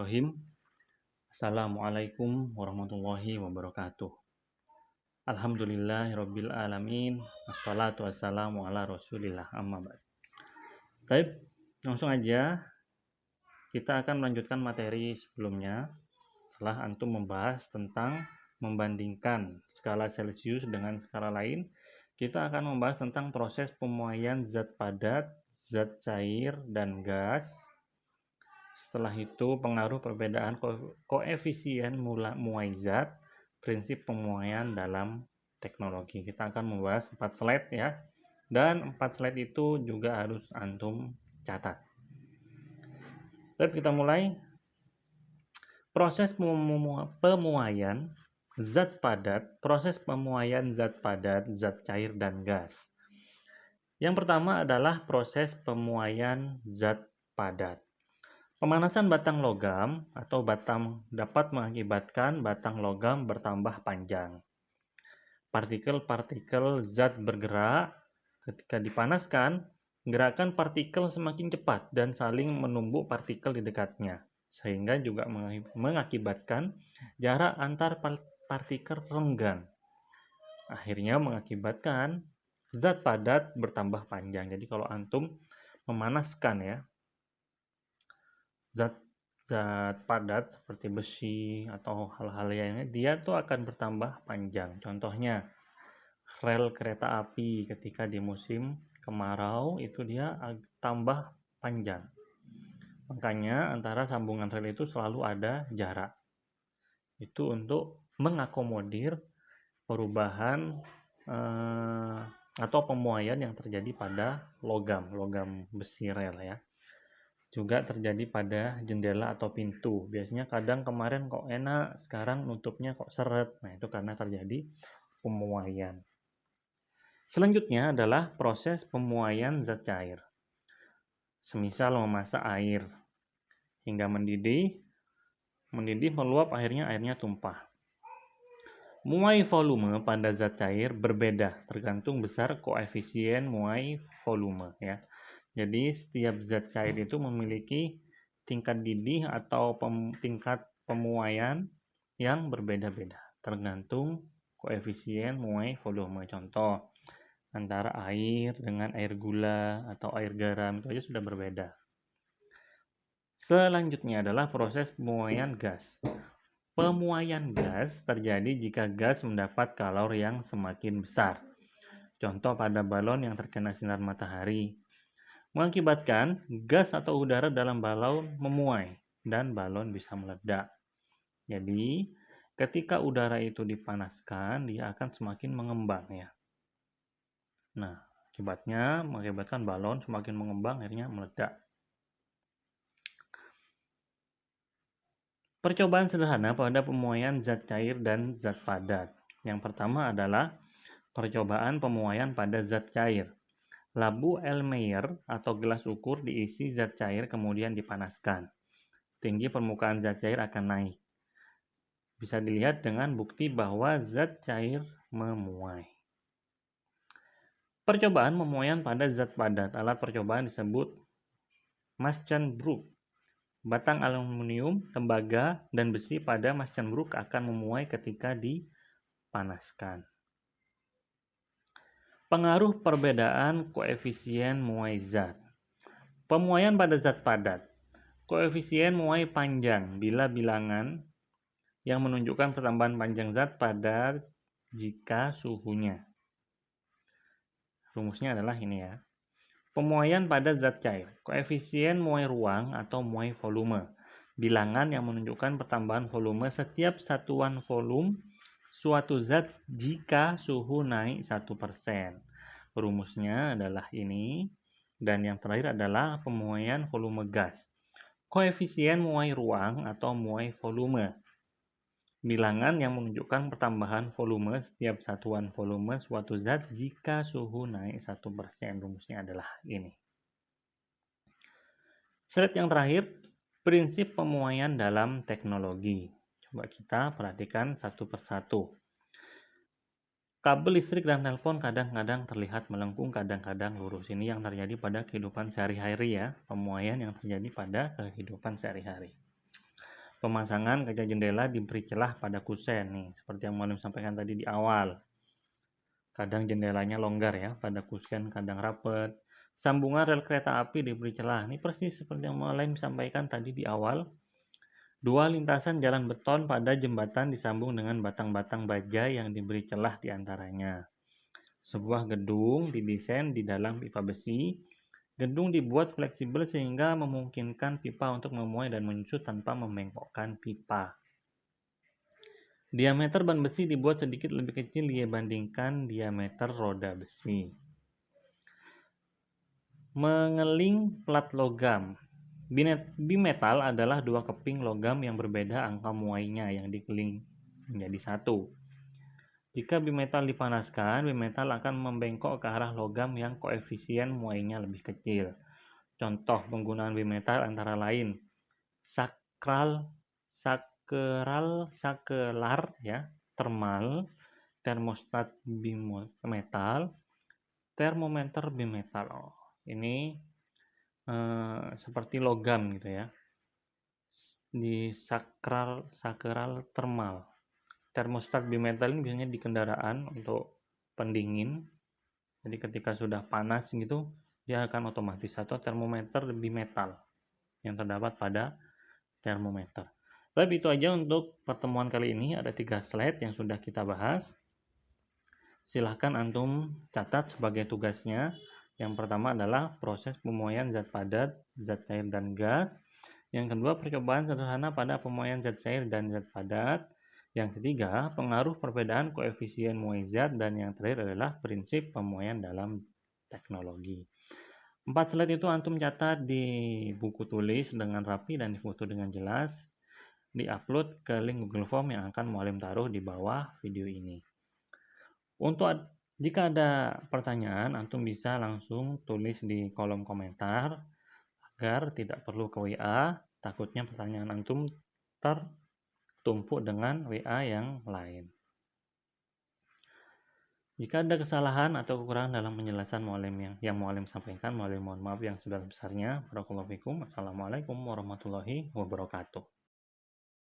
Bismillahirrahmanirrahim. Assalamualaikum warahmatullahi wabarakatuh. Alhamdulillahirabbil alamin. Wassalatu wassalamu ala Rasulillah amma ba'd. Baik, langsung aja kita akan melanjutkan materi sebelumnya. Setelah antum membahas tentang membandingkan skala Celsius dengan skala lain, kita akan membahas tentang proses pemuaian zat padat, zat cair, dan gas. Setelah itu, pengaruh perbedaan koefisien muai zat, prinsip pemuaian dalam teknologi. Kita akan membahas 4 slide ya. Dan 4 slide itu juga harus antum catat. Baik, kita mulai. Proses pemuaian zat padat, zat cair, dan gas. Yang pertama adalah proses pemuaian zat padat. Pemanasan batang logam atau batam dapat mengakibatkan batang logam bertambah panjang. Partikel-partikel zat bergerak ketika dipanaskan, gerakan partikel semakin cepat dan saling menumbuk partikel di dekatnya, sehingga juga mengakibatkan jarak antar partikel renggang. Akhirnya mengakibatkan zat padat bertambah panjang. Jadi kalau antum memanaskan ya, zat padat seperti besi atau hal-hal lainnya, dia tuh akan bertambah panjang. Contohnya rel kereta api ketika di musim kemarau itu dia tambah panjang. Makanya antara sambungan rel itu selalu ada jarak. Itu untuk mengakomodir perubahan atau pemuaian yang terjadi pada logam besi rel ya. Juga terjadi pada jendela atau pintu. Biasanya kadang kemarin kok enak, sekarang nutupnya kok seret. Nah, itu karena terjadi pemuaian. Selanjutnya adalah proses pemuaian zat cair. Semisal memasak air hingga mendidih meluap, akhirnya tumpah. Muai volume pada zat cair berbeda tergantung besar koefisien muai volume ya. Jadi setiap zat cair itu memiliki tingkat didih atau tingkat pemuaian yang berbeda-beda tergantung koefisien muai volume. Contoh, antara air dengan air gula atau air garam itu aja sudah berbeda. Selanjutnya adalah proses pemuaian gas. Pemuaian gas terjadi jika gas mendapat kalori yang semakin besar. Contoh pada balon yang terkena sinar matahari, mengakibatkan gas atau udara dalam balon memuai dan balon bisa meledak. Jadi, ketika udara itu dipanaskan, dia akan semakin mengembang ya. Nah, akibatnya mengakibatkan balon semakin mengembang, akhirnya meledak. Percobaan sederhana pada pemuaian zat cair dan zat padat. Yang pertama adalah percobaan pemuaian pada zat cair. Labu Elmeyer atau gelas ukur diisi zat cair kemudian dipanaskan. Tinggi permukaan zat cair akan naik. Bisa dilihat dengan bukti bahwa zat cair memuai. Percobaan pemuaian pada zat padat. Alat percobaan disebut Maschenbroek. Batang aluminium, tembaga, dan besi pada Maschenbroek akan memuai ketika dipanaskan. Pengaruh perbedaan koefisien muai zat. Pemuaian pada zat padat. Koefisien muai panjang bila bilangan yang menunjukkan pertambahan panjang zat padat jika suhunya. Rumusnya adalah ini ya. Pemuaian pada zat cair. Koefisien muai ruang atau muai volume. Bilangan yang menunjukkan pertambahan volume setiap satuan volume suatu zat jika suhu naik 1%. Rumusnya adalah ini. Dan yang terakhir adalah pemuaian volume gas. Koefisien muai ruang atau muai volume. Bilangan yang menunjukkan pertambahan volume setiap satuan volume suatu zat jika suhu naik 1%. Rumusnya adalah ini. Slide yang terakhir, prinsip pemuaian dalam teknologi. Coba kita perhatikan satu persatu. Kabel listrik dan telepon kadang-kadang terlihat melengkung, kadang-kadang lurus. Ini yang terjadi pada kehidupan sehari-hari ya, pemuaian yang terjadi pada kehidupan sehari-hari. Pemasangan kaca jendela diberi celah pada kusen nih, seperti yang Mualim sampaikan tadi di awal. Kadang jendelanya longgar ya, pada kusen kadang rapet. Sambungan rel kereta api diberi celah. Ini persis seperti yang Mualim sampaikan tadi di awal. Dua lintasan jalan beton pada jembatan disambung dengan batang-batang baja yang diberi celah di antaranya. Sebuah gedung didesain di dalam pipa besi. Gedung dibuat fleksibel sehingga memungkinkan pipa untuk memuai dan menyusut tanpa membengkokkan pipa. Diameter ban besi dibuat sedikit lebih kecil dibandingkan diameter roda besi. Mengeling plat logam. Bimetal adalah dua keping logam yang berbeda angka muainya yang dikeling menjadi satu. Jika bimetal dipanaskan, bimetal akan membengkok ke arah logam yang koefisien muainya lebih kecil. Contoh penggunaan bimetal antara lain sakelar ya, termal, termostat bimetal, termometer bimetal. Ini seperti logam gitu ya. Di sakeral termal. Termostat bimetal ini biasanya di kendaraan untuk pendingin. Jadi ketika sudah panas gitu, dia akan otomatis, atau termometer bimetal yang terdapat pada termometer. Tapi itu aja untuk pertemuan kali ini. Ada 3 slide yang sudah kita bahas. Silahkan antum catat sebagai tugasnya. Yang pertama adalah proses pemuaian zat padat, zat cair, dan gas. Yang kedua, percobaan sederhana pada pemuaian zat cair dan zat padat. Yang ketiga, pengaruh perbedaan koefisien muai zat. Dan yang terakhir adalah prinsip pemuaian dalam teknologi. 4 slide itu antum catat di buku tulis dengan rapi dan difoto dengan jelas. Di-upload ke link Google Form yang akan Mualim taruh di bawah video ini. Jika ada pertanyaan, antum bisa langsung tulis di kolom komentar agar tidak perlu ke WA. Takutnya pertanyaan antum tertumpuk dengan WA yang lain. Jika ada kesalahan atau kekurangan dalam penjelasan Mualim yang Mualim sampaikan, Mualim mohon maaf yang sebesar-besarnya. Barakallahu fikum. Assalamualaikum warahmatullahi wabarakatuh.